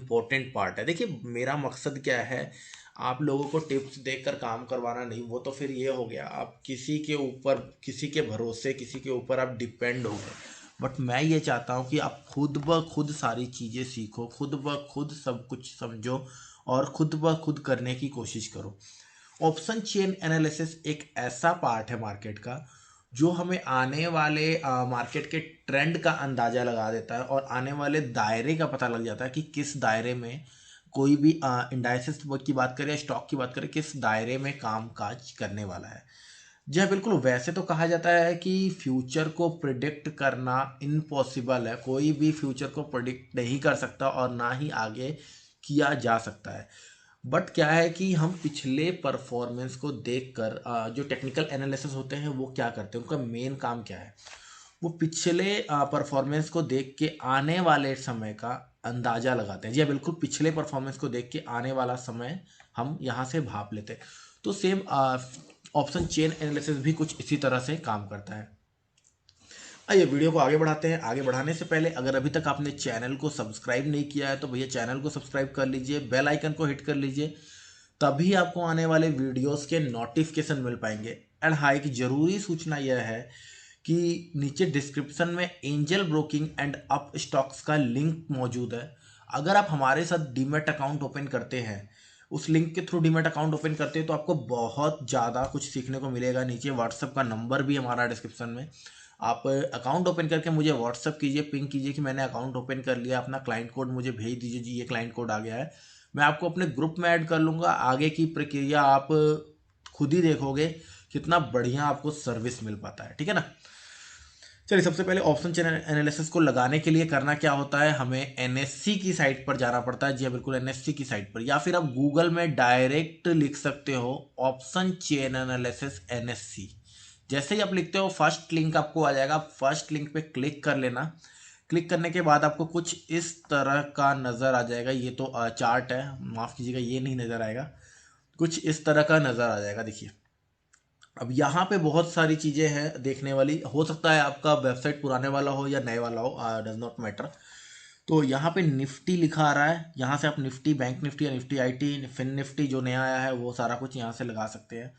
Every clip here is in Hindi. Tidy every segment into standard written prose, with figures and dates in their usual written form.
इम्पोर्टेंट पार्ट है। देखिए मेरा मकसद क्या है, आप लोगों को टिप्स देकर काम करवाना नहीं, वो तो फिर ये हो गया आप किसी के ऊपर, किसी के भरोसे, किसी के ऊपर आप डिपेंड हो गए। बट मैं ये चाहता हूँ कि आप खुद ब खुद सारी चीज़ें सीखो, खुद ब खुद सब कुछ समझो और खुद ब खुद करने की कोशिश करो। ऑप्शन चेन एनालिसिस एक ऐसा पार्ट है मार्केट का जो हमें आने वाले मार्केट के ट्रेंड का अंदाजा लगा देता है और आने वाले दायरे का पता लग जाता है कि किस दायरे में कोई भी इंडाइसिस की बात करें या स्टॉक की बात करें, किस दायरे में काम काज करने वाला है। जी हाँ बिल्कुल, वैसे तो कहा जाता है कि फ्यूचर को प्रिडिक्ट करना इम्पॉसिबल है, कोई भी फ्यूचर को प्रिडिक्ट नहीं कर सकता और ना ही आगे किया जा सकता है। बट क्या है कि हम पिछले परफॉर्मेंस को देखकर जो टेक्निकल एनालिसिस होते हैं वो क्या करते हैं, उनका मेन काम क्या है, वो पिछले परफॉर्मेंस को देख के आने वाले समय का अंदाजा लगाते हैं। जी हाँ, बिल्कुल पिछले परफॉर्मेंस को देख के आने वाला समय हम यहाँ से भाप लेते हैं। तो सेम ऑप्शन चेन एनालिसिस भी कुछ इसी तरह से काम करता है। आइए वीडियो को आगे बढ़ाते हैं। आगे बढ़ाने से पहले अगर अभी तक आपने चैनल को सब्सक्राइब नहीं किया है तो भैया चैनल को सब्सक्राइब कर लीजिए, बेल आइकन को हिट कर लीजिए, तभी आपको आने वाले वीडियोस के नोटिफिकेशन मिल पाएंगे। एंड हाँ, एक जरूरी सूचना यह है कि नीचे डिस्क्रिप्शन में angel broking and up stocks का लिंक मौजूद है। अगर आप हमारे साथ डीमैट अकाउंट ओपन करते हैं, उस लिंक के थ्रू डीमैट अकाउंट ओपन करते हैं तो आपको बहुत ज़्यादा कुछ सीखने को मिलेगा। नीचे व्हाट्सएप का नंबर भी हमारा डिस्क्रिप्शन में, आप अकाउंट ओपन करके मुझे व्हाट्सएप कीजिए, पिंग कीजिए कि मैंने अकाउंट ओपन कर लिया, अपना क्लाइंट कोड मुझे भेज दीजिए, जी ये क्लाइंट कोड आ गया है, मैं आपको अपने ग्रुप में ऐड कर लूँगा। आगे की प्रक्रिया आप खुद ही देखोगे कितना बढ़िया आपको सर्विस मिल पाता है, ठीक है ना। चलिए सबसे पहले ऑप्शन चेन एनालिसिस को लगाने के लिए करना क्या होता है, हमें एनएससी की साइट पर जाना पड़ता है। जी हाँ बिल्कुल, एनएससी की साइट पर, या फिर आप गूगल में डायरेक्ट लिख सकते हो ऑप्शन चेन एनालिसिस एनएससी। जैसे ही आप लिखते हो फर्स्ट लिंक आपको आ जाएगा, फर्स्ट लिंक पे क्लिक कर लेना। क्लिक करने के बाद आपको कुछ इस तरह का नज़र आ जाएगा। ये तो चार्ट है, माफ़ कीजिएगा, ये नहीं नज़र आएगा, कुछ इस तरह का नज़र आ जाएगा। देखिए अब यहाँ पे बहुत सारी चीज़ें हैं देखने वाली, हो सकता है आपका वेबसाइट पुराने वाला हो या नए वाला हो, डज नॉट मैटर। तो यहाँ पे निफ्टी लिखा आ रहा है, यहाँ से आप निफ्टी, बैंक निफ्टी या निफ्टी आईटी, फिन निफ्टी जो नया आया है वो सारा कुछ यहाँ से लगा सकते हैं।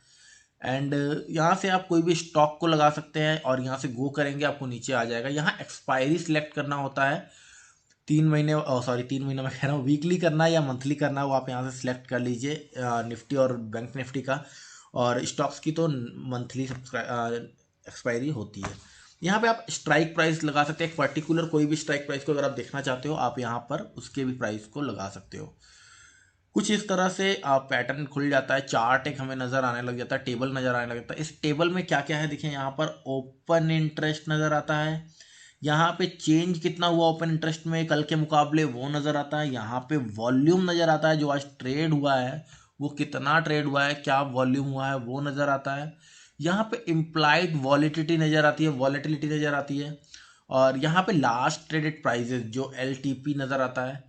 एंड यहाँ से आप कोई भी स्टॉक को लगा सकते हैं और यहाँ से गो करेंगे आपको नीचे आ जाएगा। यहाँ एक्सपायरी सिलेक्ट करना होता है, 3 महीने, सॉरी 3 महीने में कह रहा हूँ, वीकली करना है या मंथली करना है वो आप यहाँ से सिलेक्ट कर लीजिए, निफ्टी और बैंक निफ्टी का। और स्टॉक्स की तो मंथली एक्सपायरी होती है। यहाँ पे आप स्ट्राइक प्राइस लगा सकते हैं, एक पर्टिकुलर कोई भी स्ट्राइक प्राइस को अगर आप देखना चाहते हो आप यहाँ पर उसके भी प्राइस को लगा सकते हो। कुछ इस तरह से पैटर्न खुल जाता है, चार्ट एक हमें नज़र आने लग जाता है, टेबल नज़र आने लग जाता है। इस टेबल में क्या क्या है देखिए, यहाँ पर ओपन इंटरेस्ट नज़र आता है, यहाँ पे चेंज कितना हुआ ओपन इंटरेस्ट में कल के मुकाबले वो नज़र आता है, यहाँ पे वॉल्यूम नज़र आता है, जो आज ट्रेड हुआ है वो कितना ट्रेड हुआ है, क्या वॉल्यूम हुआ है वो नज़र आता है। यहाँ पे इम्प्लाइड वॉलेटिलिटी नज़र आती है, वॉलेटिलिटी नज़र आती है। और यहाँ पे लास्ट ट्रेडेड प्राइजेस जो LTP नज़र आता है।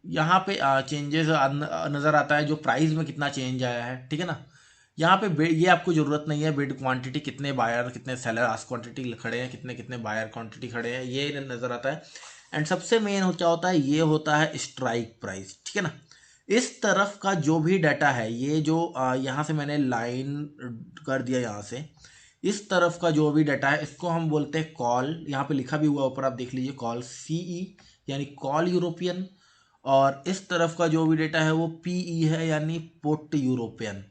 यहाँ पे चेंजेस नज़र आता है, जो प्राइस में कितना चेंज आया है, ठीक है ना। यहाँ पे ये आपको ज़रूरत नहीं है, बिड क्वांटिटी, कितने बायर कितने सेलर, आस्क क्वांटिटी खड़े हैं, कितने कितने बायर क्वांटिटी खड़े हैं, ये नज़र आता है। एंड सबसे मेन क्या होता है, ये होता है स्ट्राइक प्राइस, ठीक है ना। इस तरफ का जो भी डाटा है, ये जो यहाँ से मैंने लाइन कर दिया, यहाँ से इस तरफ का जो भी डाटा है इसको हम बोलते हैं कॉल। यहाँ पे लिखा भी हुआ ऊपर आप देख लीजिए, कॉल CE यानी कॉल यूरोपियन। और इस तरफ का जो भी डेटा है वो PE है यानी पुट यूरोपियन।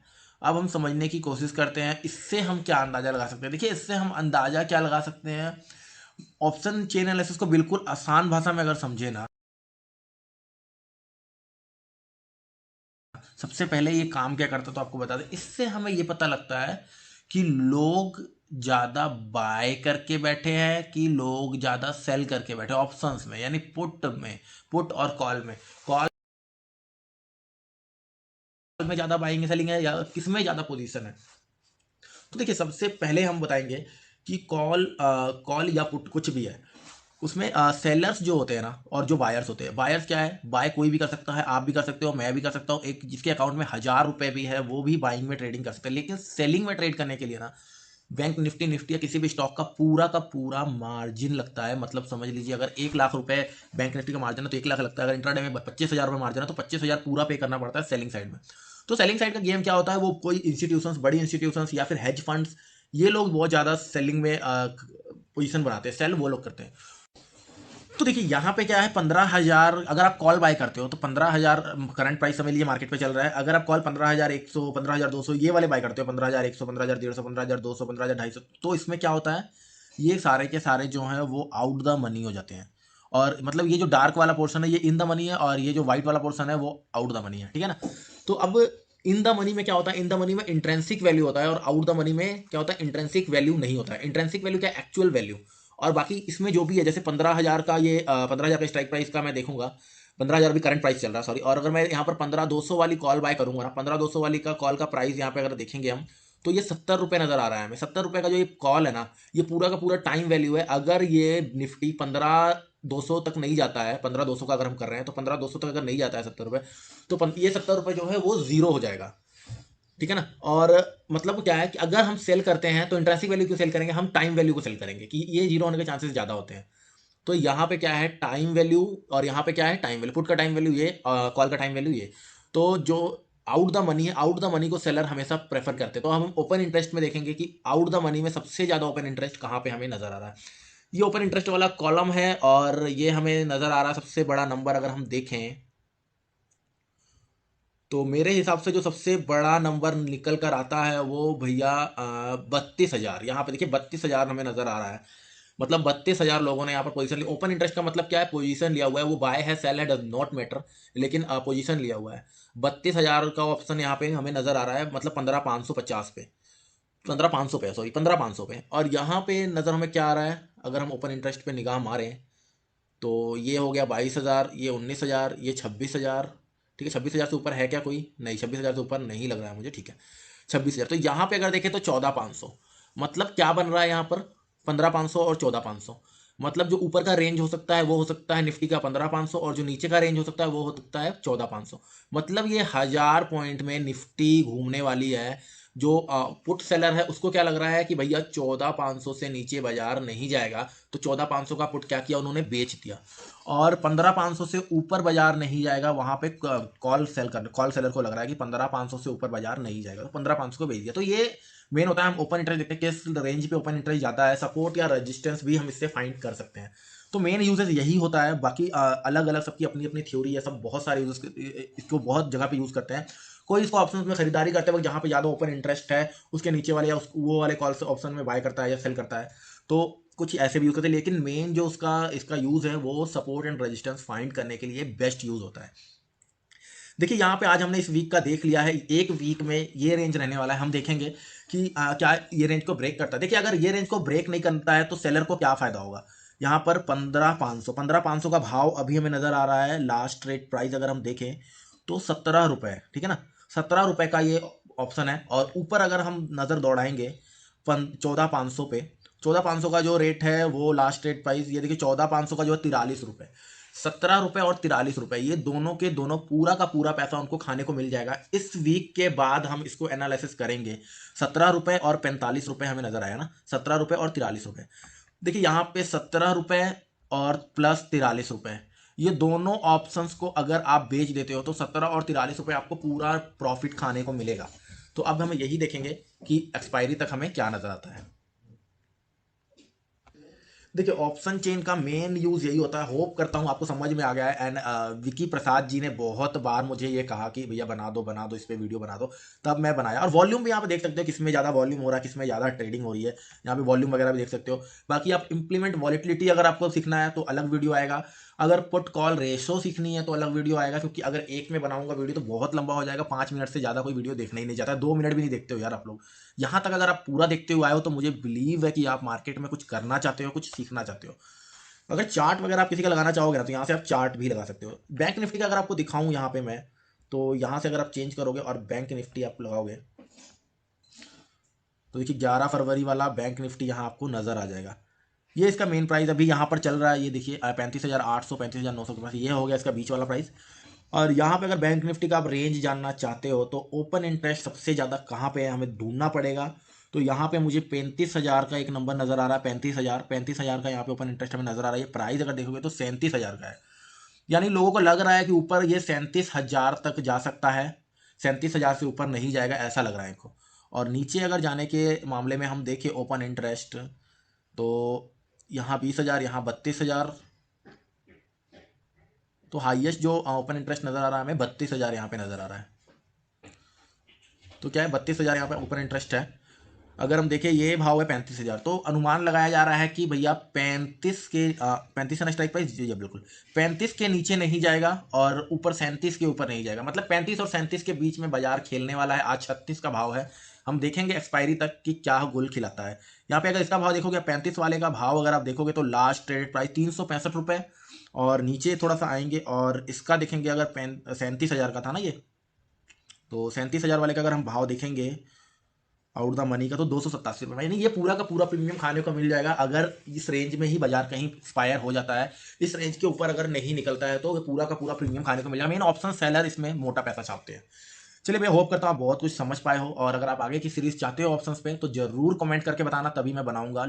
अब हम समझने की कोशिश करते हैं इससे हम क्या अंदाजा लगा सकते हैं। देखिए इससे हम अंदाजा क्या लगा सकते हैं, ऑप्शन चेन एनालिसिस को बिल्कुल आसान भाषा में अगर समझे ना, सबसे पहले ये काम क्या करता तो आपको बता दें। इससे हमें ये पता लगता है कि लोग ज़्यादा बाय करके बैठे हैं कि लोग ज़्यादा सेल करके बैठे ऑप्शंस में, यानी पुट में, पुट और कॉल में। कॉल में ज़्यादा बाइंग सेलिंग है या किस में ज़्यादा पोजीशन है। तो देखिए सबसे पहले हम बताएंगे कि कॉल या पुट कुछ भी है, उसमें सेलर्स जो होते हैं ना और जो बायर्स होते हैं। बायर्स क्या है, बाय कोई भी कर सकता है, आप भी कर सकते हो, मैं भी कर सकता हूँ, एक जिसके अकाउंट में 1000 रुपये भी है वो भी बाइंग में ट्रेडिंग कर सकते हैं। लेकिन सेलिंग में ट्रेड करने के लिए ना बैंक निफ्टी निफ्टी या किसी भी स्टॉक का पूरा मार्जिन लगता है। मतलब समझ लीजिए अगर 1 लाख रुपए बैंक निफ्टी का मार्जिन है तो 1 लाख लगता है। अगर इंट्राडे में 25,000 रुपये मार्जिन है तो 25,000 पूरा पे करना पड़ता है सेलिंग साइड में। तो सेलिंग साइड का गेम क्या होता है, वो कोई इंस्टीट्यूशंस, बड़ी इंस्टीट्यूशंस या फिर हेज फंड्स, ये लोग बहुत ज़्यादा सेलिंग में पोजीशन बनाते हैं, सेल वो लोग करते हैं। तो देखिए यहाँ पे क्या है, 15,000 अगर आप कॉल बाय करते हो तो 15,000 करंट प्राइस समझ लीजिए मार्केट पे चल रहा है। अगर आप कॉल 15,100, 15,200 ये वाले बाय करते हो, 15,100, 15,150, 15,200, 15,250, तो इसमें क्या होता है, ये सारे के सारे जो हैं वो आउट द मनी हो जाते हैं। और मतलब ये जो डार्क वाला पोर्शन है ये इन द मनी है, और ये जो व्हाइट वाला पोर्शन है वो आउट द मनी है, ठीक है ना। तो अब इन द मनी में क्या होता है, इन द मनी में इंट्रेंसिक वैल्यू होता है, और आउट द मनी में क्या होता है, इंट्रेंसिक वैल्यू नहीं होता है। इंट्रेंसिक वैल्यू क्या, एक्चुअल वैल्यू। और बाकी इसमें जो भी है, जैसे 15,000 का, ये 15,000 का स्ट्राइक प्राइस का मैं देखूंगा, 15,000 भी करंट प्राइस चल रहा है, सॉरी। और अगर मैं यहाँ पर 15,200 वाली कॉल बाय करूंगा ना, 15,200 वाली का कॉल का प्राइस यहाँ पे अगर देखेंगे हम, तो ये 70 रुपये नजर आ रहा है हमें। 70 रुपये का जो ये कॉल है ना, ये पूरा का पूरा टाइम वैल्यू है। अगर ये निफ्टी 15,200 तक नहीं जाता है, 15,200 का अगर हम कर रहे हैं तो 15,200 तक अगर नहीं जाता है 70 रुपये, तो ये 70 रुपये जो है वो जीरो हो जाएगा, ठीक है ना। और मतलब क्या है कि अगर हम सेल करते हैं तो इंट्रेंसिक वैल्यू क्यों सेल करेंगे, हम टाइम वैल्यू को सेल करेंगे कि ये जीरो होने के चांसेस ज़्यादा होते हैं। तो यहाँ पे क्या है, टाइम वैल्यू, और यहाँ पे क्या है, टाइम वैल्यू, पुट का टाइम वैल्यू ये, कॉल का टाइम वैल्यू ये। तो जो आउट द मनी है, आउट द मनी को सेलर हमेशा प्रेफर करते हैं। तो हम ओपन इंटरेस्ट में देखेंगे कि आउट द मनी में सबसे ज़्यादा ओपन इंटरेस्ट कहाँ पे हमें नजर आ रहा है। ये ओपन इंटरेस्ट वाला कॉलम है, और ये हमें नजर आ रहा है सबसे बड़ा नंबर अगर हम देखें तो मेरे हिसाब से जो सबसे बड़ा नंबर निकल कर आता है वो भैया 32,000। यहाँ पे देखिए 32,000 हमें नजर आ रहा है। मतलब 32,000 लोगों ने यहाँ पर पोजीशन ली। ओपन इंटरेस्ट का मतलब क्या है, पोजीशन लिया हुआ है, वो बाय है सेल है डज नॉट मैटर, लेकिन पोजीशन लिया हुआ है। 32,000 का ऑप्शन यहाँ पे हमें नजर आ रहा है, मतलब 15,550 पे, 15,500 पे, सॉरी 15,500 पे। और यहाँ पे नजर हमें क्या आ रहा है, अगर हम ओपन इंटरेस्ट पे निगाह मारें तो ये हो गया 22,000, ये 19,000, ये 26,000, ठीक है। 26,000 से ऊपर है क्या कोई, नहीं, 26,000 से ऊपर नहीं लग रहा है मुझे, ठीक है। 26,000, तो यहाँ पे अगर देखें तो 14,500, मतलब क्या बन रहा है यहाँ पर, 15,500 और 14,500। मतलब जो ऊपर का रेंज हो सकता है वो हो सकता है निफ्टी का 15,500, और जो नीचे का रेंज हो सकता है वो हो सकता है 14,500। मतलब ये 1,000 पॉइंट में निफ्टी घूमने वाली है। जो पुट सेलर है उसको क्या लग रहा है कि भैया 14,500 से नीचे बाजार नहीं जाएगा, तो 14,500 का पुट क्या किया उन्होंने, बेच दिया। और 15,500 से ऊपर बाजार नहीं जाएगा, वहां पे कॉल सेलर को लग रहा है कि 15,500 से ऊपर बाजार नहीं जाएगा, तो 15,500 को बेच दिया। तो ये मेन होता है। हम ओपन इंटरेस्ट देखते हैं किस रेंज पे ओपन इंटरेस्ट जाता है, सपोर्ट या रेजिस्टेंस भी हम इससे फाइंड कर सकते हैं। तो मेन यूजेस यही होता है। बाकी अलग अलग सबकी अपनी अपनी थ्योरी है, सब बहुत सारे यूजेस इसको बहुत जगह पे यूज करते हैं। कोई इसको ऑप्शन में खरीदारी करते वक्त जहाँ पे ज़्यादा ओपन इंटरेस्ट है उसके नीचे वाले या वो वाले कॉल ऑप्शन में बाय करता है या सेल करता है, तो कुछ ऐसे भी यूज करते हैं। लेकिन मेन जो उसका इसका यूज है वो सपोर्ट एंड रेजिस्टेंस फाइंड करने के लिए बेस्ट यूज होता है। देखिए यहाँ पे आज हमने इस वीक का देख लिया है, एक वीक में ये रेंज रहने वाला है। हम देखेंगे कि क्या ये रेंज को ब्रेक करता है। देखिए अगर ये रेंज को ब्रेक नहीं करता है तो सेलर को क्या फायदा होगा। यहाँ पर 15,500 का भाव अभी हमें नजर आ रहा है। लास्ट ट्रेड प्राइस अगर हम देखें तो 17 रुपए, ठीक है ना। 17 रुपए का ये ऑप्शन है। और ऊपर अगर हम नजर दौड़ाएंगे 14,500 पे, 14,500 का जो रेट है वो लास्ट ट्रेड प्राइस ये देखिए, 14,500 का जो है 43 रुपए। 17 रुपए और 43 रुपए, ये दोनों के दोनों पूरा का पूरा पैसा उनको खाने को मिल जाएगा। इस वीक के बाद हम इसको एनालिसिस करेंगे। 17 रुपए और 45 रुपए हमें नजर आया ना, 17 रुपए और 43 रुपए। देखिए यहाँ पे 17 रुपए और प्लस 43 रुपए, ये दोनों ऑप्शंस को अगर आप बेच देते हो तो 17 और 43 रुपए आपको पूरा प्रॉफिट खाने को मिलेगा। तो अब हम यही देखेंगे कि एक्सपायरी तक हमें क्या नजर आता है। देखिए ऑप्शन चेन का मेन यूज यही होता है। होप करता हूँ आपको समझ में आ गया है। एंड विकी प्रसाद जी ने बहुत बार मुझे ये कहा कि भैया बना दो इस पे वीडियो बना दो, तब मैं बनाया। और वॉल्यूम भी यहाँ पे देख सकते हो किसमें ज़्यादा वॉल्यूम हो रहा है, किसमें ज़्यादा ट्रेडिंग हो रही है। यहाँ पे वॉल्यूम वगैरह भी देख सकते हो। बाकी आप इंप्लीमेंट वॉलिटिलिटी अगर आपको सीखना है तो अलग वीडियो आएगा। अगर पुट कॉल रेशो सीखनी है तो अलग वीडियो आएगा, क्योंकि अगर एक में बनाऊंगा वीडियो तो बहुत लंबा हो जाएगा। 5 मिनट से ज़्यादा कोई वीडियो देखना ही नहीं चाहता, 2 मिनट भी नहीं देखते हो यार आप लोग। यहाँ तक अगर आप पूरा देखते हुए आए हो तो मुझे बिलीव है कि आप मार्केट में कुछ करना चाहते हो, कुछ सीखना चाहते हो। अगर चार्ट वगैरह आप किसी का लगाना चाहोगे ना तो यहाँ से आप चार्ट भी लगा सकते हो। बैंक निफ्टी का अगर आपको दिखाऊं यहाँ पे मैं, तो यहाँ से अगर आप चेंज करोगे और बैंक निफ्टी आप लगाओगे तो देखिए 11 फरवरी वाला बैंक निफ्टी यहाँ आपको नजर आ जाएगा। ये इसका मेन प्राइस अभी यहाँ पर चल रहा है, ये देखिए 35,800 35,900 के पास ये हो गया इसका बीच वाला प्राइस। और यहाँ पे अगर बैंक निफ्टी का आप रेंज जानना चाहते हो तो ओपन इंटरेस्ट सबसे ज़्यादा कहाँ पे है हमें ढूंढना पड़ेगा। तो यहाँ पे मुझे 35,000 का एक नंबर नज़र आ रहा है, 35,000 का यहाँ पे ओपन इंटरेस्ट हमें नज़र आ रहा है। ये प्राइस अगर देखोगे तो 37,000 का है, यानी लोगों को लग रहा है कि ऊपर ये 37,000 तक जा सकता है, 37,000 से ऊपर नहीं जाएगा, ऐसा लग रहा है इनको। और नीचे अगर जाने के मामले में हम देखें ओपन इंटरेस्ट, तो यहाँ 20,000, यहाँ 32,000, तो हाईएस्ट जो ओपन इंटरेस्ट नज़र आ रहा है हमें 32,000 यहाँ पे नज़र आ रहा है। तो क्या है, 32,000 यहाँ पे ओपन इंटरेस्ट है। अगर हम देखें ये भाव है 35,000, तो अनुमान लगाया जा रहा है कि भैया 35 का स्ट्राइक प्राइस, जी बिल्कुल 35 के नीचे नहीं जाएगा और ऊपर 37 के ऊपर नहीं जाएगा, मतलब 35 और 37 के बीच में बाजार खेलने वाला है। आज 36 का भाव है, हम देखेंगे एक्सपायरी तक कि क्या गुल खिलाता है। यहाँ पे अगर इसका भाव देखोगे, 35 वाले का भाव अगर आप देखोगे तो लास्ट ट्रेड प्राइस 365 रुपये, और नीचे थोड़ा सा आएंगे और इसका देखेंगे अगर 37,000 का था ना ये, तो 37,000 वाले का अगर हम भाव देखेंगे आउट द मनी का, तो 287 रुपये, यानी ये पूरा का पूरा प्रीमियम खाने को मिल जाएगा। अगर इस रेंज में ही बाजार कहीं एक्सपायर हो जाता है, इस रेंज के ऊपर अगर नहीं निकलता है, तो पूरा का पूरा प्रीमियम खाने को मिल जाएगा। मेन ऑप्शन सेलर इसमें मोटा पैसा छापते हैं। चलिए मैं होप करता हूँ आप बहुत कुछ समझ पाए हो, और अगर आप आगे की सीरीज चाहते हो ऑप्शंस पे तो जरूर कमेंट करके बताना, तभी मैं बनाऊंगा।